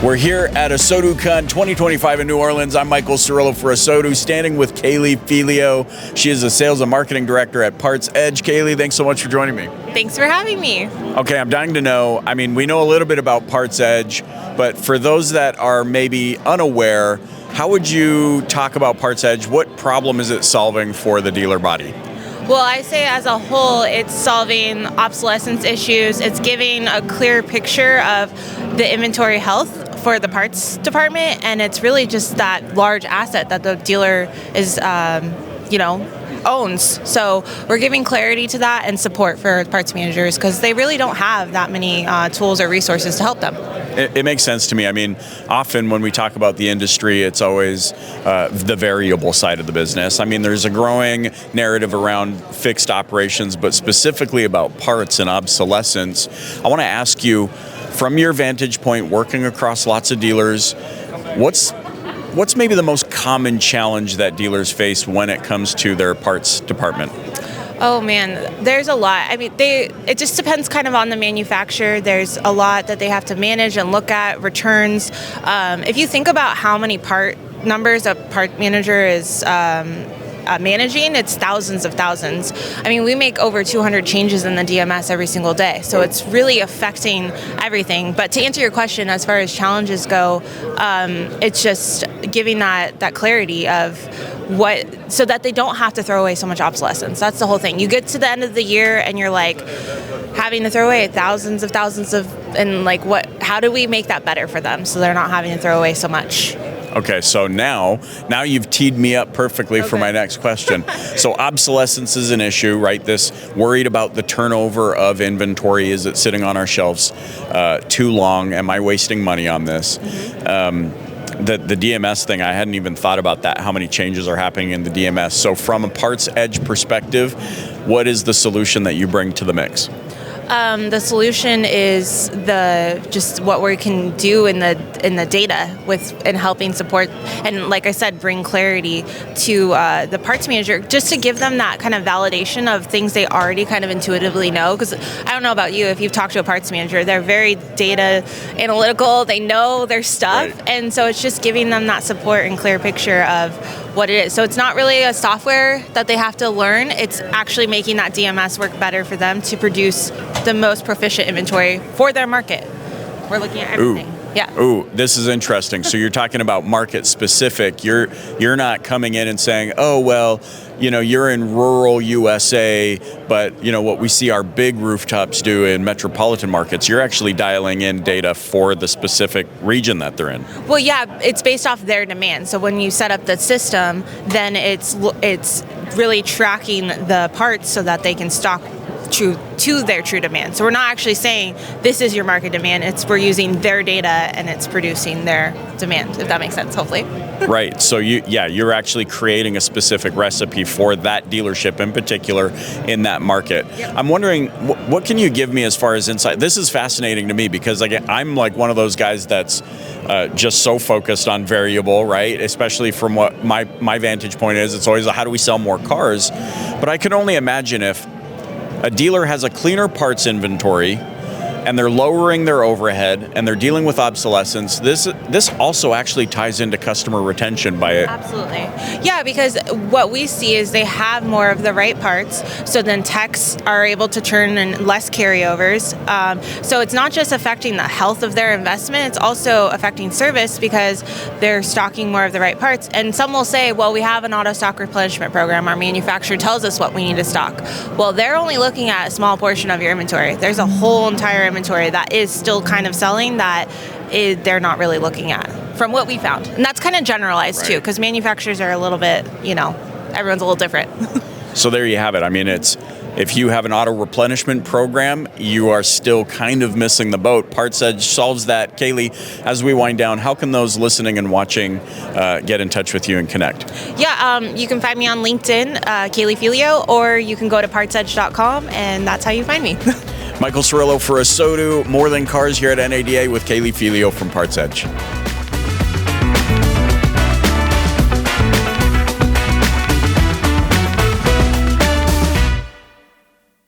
We're here at ASOTUCon 2025 in New Orleans. I'm Michael Cirillo for ASOTU, standing with Kaylee Felio. She is a sales and marketing director at PartsEdge. Kaylee, thanks so much for joining me. Thanks for having me. Okay, I'm dying to know, we know a little bit about PartsEdge, but for those that are maybe unaware, how would you talk about PartsEdge? What problem is it solving for the dealer body? Well, I say as a whole, it's solving obsolescence issues. It's giving a clear picture of the inventory health for the parts department, and it's really just that large asset that the dealer is, owns. So we're giving clarity to that and support for parts managers because they really don't have that many tools or resources to help them. It makes sense to me. Often when we talk about the industry, it's always the variable side of the business. There's a growing narrative around fixed operations, but specifically about parts and obsolescence. I want to ask you, from your vantage point, working across lots of dealers, what's maybe the most common challenge that dealers face when it comes to their parts department? Oh man, there's a lot. It just depends kind of on the manufacturer. There's a lot that they have to manage and look at, returns. If you think about how many part numbers a part manager is managing, it's thousands of thousands. We make over 200 changes in the DMS every single day, so it's really affecting everything. But to answer your question, as far as challenges go, it's just giving that clarity of so that they don't have to throw away so much obsolescence. That's the whole thing. You get to the end of the year and you're like having to throw away thousands of how do we make that better for them so they're not having to throw away so much? Okay, so now you've teed me up perfectly for my next question. So obsolescence is an issue, right? This worried about the turnover of inventory. Is it sitting on our shelves too long? Am I wasting money on this? Mm-hmm. The DMS thing, I hadn't even thought about that, how many changes are happening in the DMS. So from a PartsEdge perspective, what is the solution that you bring to the mix? The solution is just what we can do in the data and helping support and, like I said, bring clarity to the parts manager, just to give them that kind of validation of things they already kind of intuitively know. Because I don't know about you, if you've talked to a parts manager, they're very data analytical. They know their stuff, right. And so it's just giving them that support and clear picture of what it is. So it's not really a software that they have to learn. It's actually making that DMS work better for them to produce the most proficient inventory for their market. We're looking at everything. Ooh, this is interesting. So you're talking about market specific. You're not coming in and saying, oh, well, you're in rural USA, but what we see our big rooftops do in metropolitan markets. You're actually dialing in data for the specific region that they're in. Well, yeah, it's based off their demand. So when you set up the system, then it's really tracking the parts so that they can stock to their true demand. So we're not actually saying this is your market demand. We're using their data and it's producing their demand, if that makes sense, hopefully. Right. So you're actually creating a specific recipe for that dealership in particular in that market. Yep. I'm wondering, what can you give me as far as insight? This is fascinating to me because I'm like one of those guys that's just so focused on variable, right? Especially from what my vantage point is. It's always how do we sell more cars? But I could only imagine if a dealer has a cleaner parts inventory and they're lowering their overhead and they're dealing with obsolescence, this also actually ties into customer retention by it. Absolutely. Yeah, because what we see is they have more of the right parts, so then techs are able to turn in less carryovers. So it's not just affecting the health of their investment, it's also affecting service because they're stocking more of the right parts. And some will say, well, we have an auto stock replenishment program. Our manufacturer tells us what we need to stock. Well, they're only looking at a small portion of your inventory. There's a whole entire inventory that is still kind of selling that they're not really looking at from what we found. And that's kind of generalized too, because manufacturers are a little bit, everyone's a little different. So there you have it. If you have an auto replenishment program, you are still kind of missing the boat. PartsEdge solves that. Kaylee, as we wind down, how can those listening and watching get in touch with you and connect? Yeah, you can find me on LinkedIn, Kaylee Felio, or you can go to partsedge.com, and that's how you find me. Michael Cirillo for ASOTU, More Than Cars here at NADA with Kaylee Felio from PartsEdge.